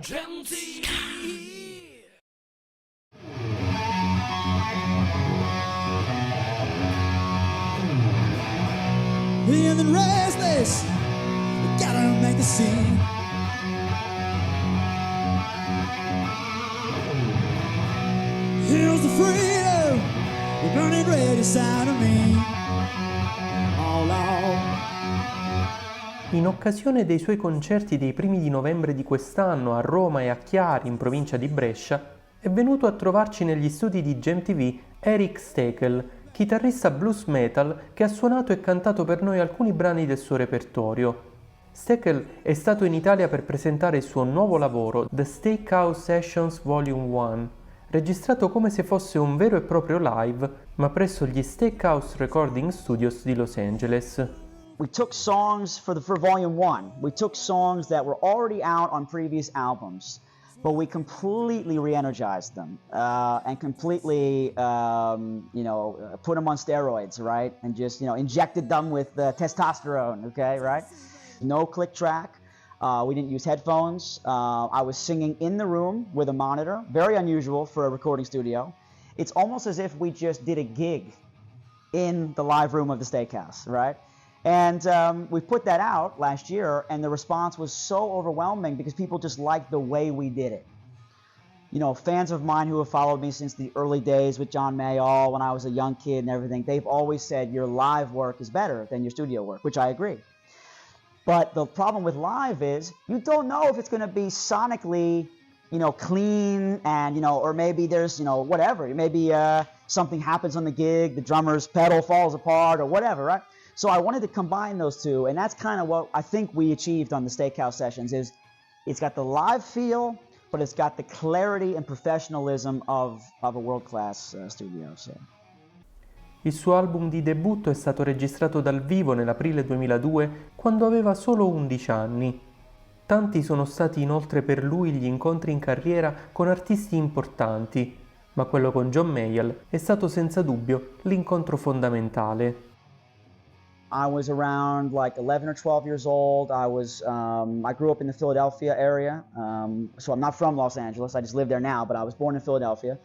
Jam TV. In the restless, we gotta make the scene. Here's the freedom, we're burning red inside of me. All out. In occasione dei suoi concerti dei primi di novembre di quest'anno a Roma e a Chiari, in provincia di Brescia, è venuto a trovarci negli studi di Jam TV Eric Steckel, chitarrista blues metal che ha suonato e cantato per noi alcuni brani del suo repertorio. Steckel è stato in Italia per presentare il suo nuovo lavoro, The Steakhouse Sessions Volume 1, registrato come se fosse un vero e proprio live, ma presso gli Steakhouse Recording Studios di Los Angeles. We took songs for volume 1. We took songs that were already out on previous albums, but we completely re-energized them and completely, put them on steroids, right? And just, injected them with testosterone, okay, right? No click track. We didn't use headphones. I was singing in the room with a monitor, very unusual for a recording studio. It's almost as if we just did a gig in the live room of the Steakhouse, right? And we put that out last year, and the response was so overwhelming because people just liked the way we did it. You know, fans of mine who have followed me since the early days with John Mayall when I was a young kid and everything, they've always said your live work is better than your studio work, which I agree. But the problem with live is you don't know if it's going to be sonically, clean and, or maybe there's, whatever. Maybe something happens on the gig, the drummer's pedal falls apart or whatever, right? So I wanted to combine those two, and that's kind of what I think we achieved on the Steakhouse Sessions. Is it's got the live feel, but it's got the clarity and professionalism of a world-class studio. So. Il suo album di debutto è stato registrato dal vivo nell'aprile 2002, quando aveva solo 11 anni. Tanti sono stati inoltre per lui gli incontri in carriera con artisti importanti, ma quello con John Mayall è stato senza dubbio l'incontro fondamentale. I was around like 11 or 12 years old. I grew up in the Philadelphia area, so I'm not from Los Angeles. I just live there now, but I was born in Philadelphia.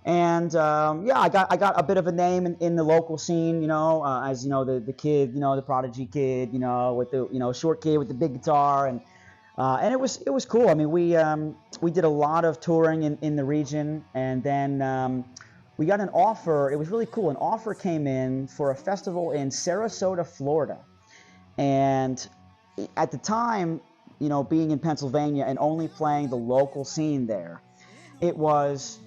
And I got a bit of a name in the local scene, as the kid, the prodigy kid, with the short kid with the big guitar, and it was cool. I mean, we did a lot of touring in the region, and then. We got an offer, it was really cool, an offer came in for a festival in Sarasota, Florida. And at the time, being in Pennsylvania and only playing the local scene there, it was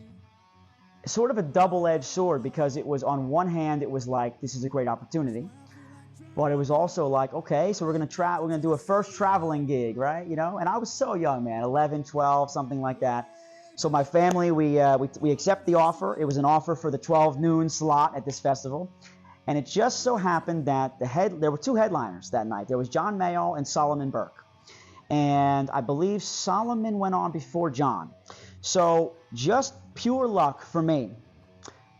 sort of a double-edged sword because it was, on one hand, it was like, this is a great opportunity. But it was also like, okay, so we're gonna do a first traveling gig, right? And I was so young, man, 11, 12, something like that. So my family, we accept the offer. It was an offer for the 12 noon slot at this festival. And it just so happened that there were two headliners that night. There was John Mayall and Solomon Burke. And I believe Solomon went on before John. So just pure luck for me.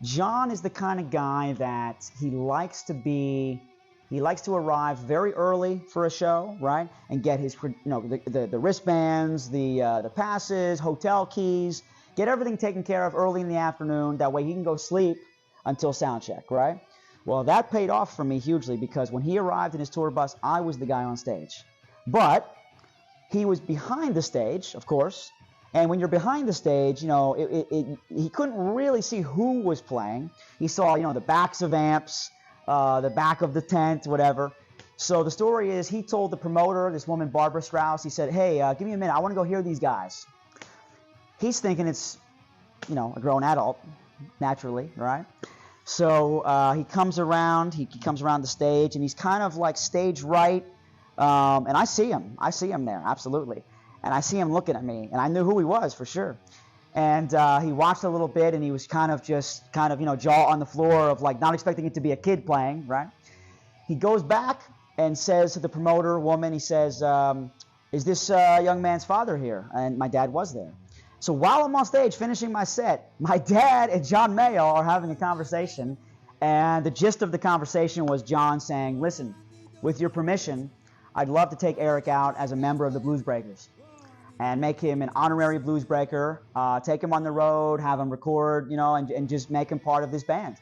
John is the kind of guy that he likes to arrive very early for a show, right? And get his, the wristbands, the passes, hotel keys, get everything taken care of early in the afternoon. That way he can go sleep until sound check, right? Well, that paid off for me hugely because when he arrived in his tour bus, I was the guy on stage. But he was behind the stage, of course. And when you're behind the stage, he couldn't really see who was playing. He saw, the backs of amps, the back of the tent, whatever. So the story is he told the promoter, this woman, Barbara Strauss, he said, hey, give me a minute. I want to go hear these guys. He's thinking it's, a grown adult, naturally, right? So he comes around the stage, and he's kind of like stage right. And I see him there, absolutely. And I see him looking at me, and I knew who he was for sure. And he watched a little bit, and he was kind of, jaw on the floor of like not expecting it to be a kid playing, right? He goes back and says to the promoter woman, he says, is this young man's father here? And my dad was there. So while I'm on stage finishing my set, my dad and John Mayall are having a conversation, and the gist of the conversation was John saying, listen, with your permission, I'd love to take Eric out as a member of the Blues Breakers and make him an honorary blues breaker, take him on the road, have him record, you know, and just make him part of this band.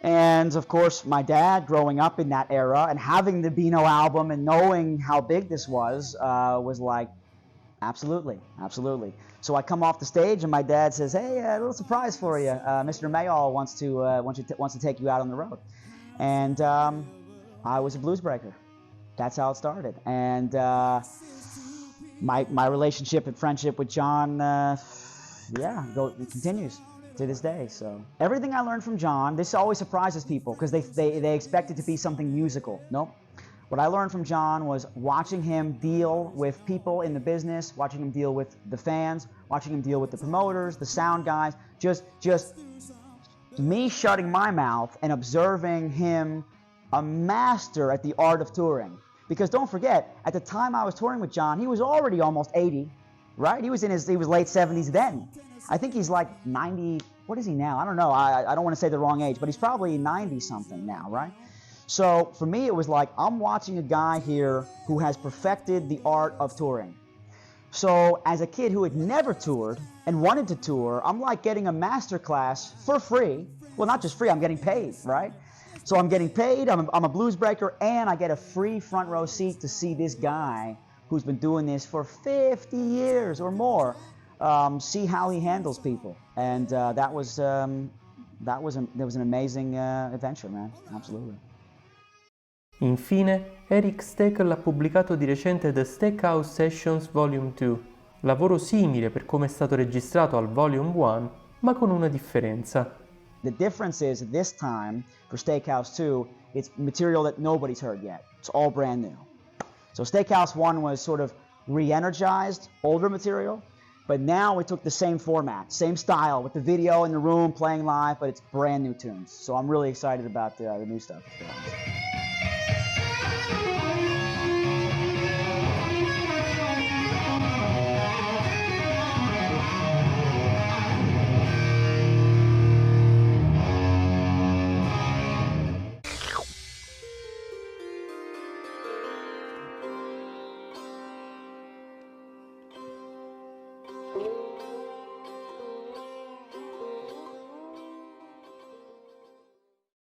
And of course, my dad, growing up in that era and having the Beano album and knowing how big this was like, absolutely, absolutely. So I come off the stage and my dad says, hey, a little surprise for you. Mr. Mayall wants to take you out on the road. And I was a blues breaker. That's how it started. And my relationship and friendship with John, it continues to this day. So everything I learned from John, this always surprises people because they expect it to be something musical. Nope. What I learned from John was watching him deal with people in the business, watching him deal with the fans, watching him deal with the promoters, the sound guys, just me shutting my mouth and observing him, a master at the art of touring. Because don't forget, at the time I was touring with John, he was already almost 80, right? He was late 70s then. I think he's like 90, what is he now? I don't know, I don't want to say the wrong age, but he's probably 90 something now, right? So for me, it was like, I'm watching a guy here who has perfected the art of touring. So as a kid who had never toured and wanted to tour, I'm like getting a master class for free. Well, not just free, I'm getting paid, right? So I'm getting paid, I'm a blues breaker, and I get a free front row seat to see this guy who's been doing this for 50 years or more, see how he handles people. And that was an amazing adventure, man, absolutely. Infine, Eric Steckel ha pubblicato di recente The Steakhouse Sessions Volume 2, lavoro simile per come è stato registrato al Volume 1, ma con una differenza. The difference is, this time, for Steakhouse 2, it's material that nobody's heard yet. It's all brand new. So Steakhouse 1 was sort of re-energized, older material, but now we took the same format, same style, with the video in the room, playing live, but it's brand new tunes. So I'm really excited about the new stuff.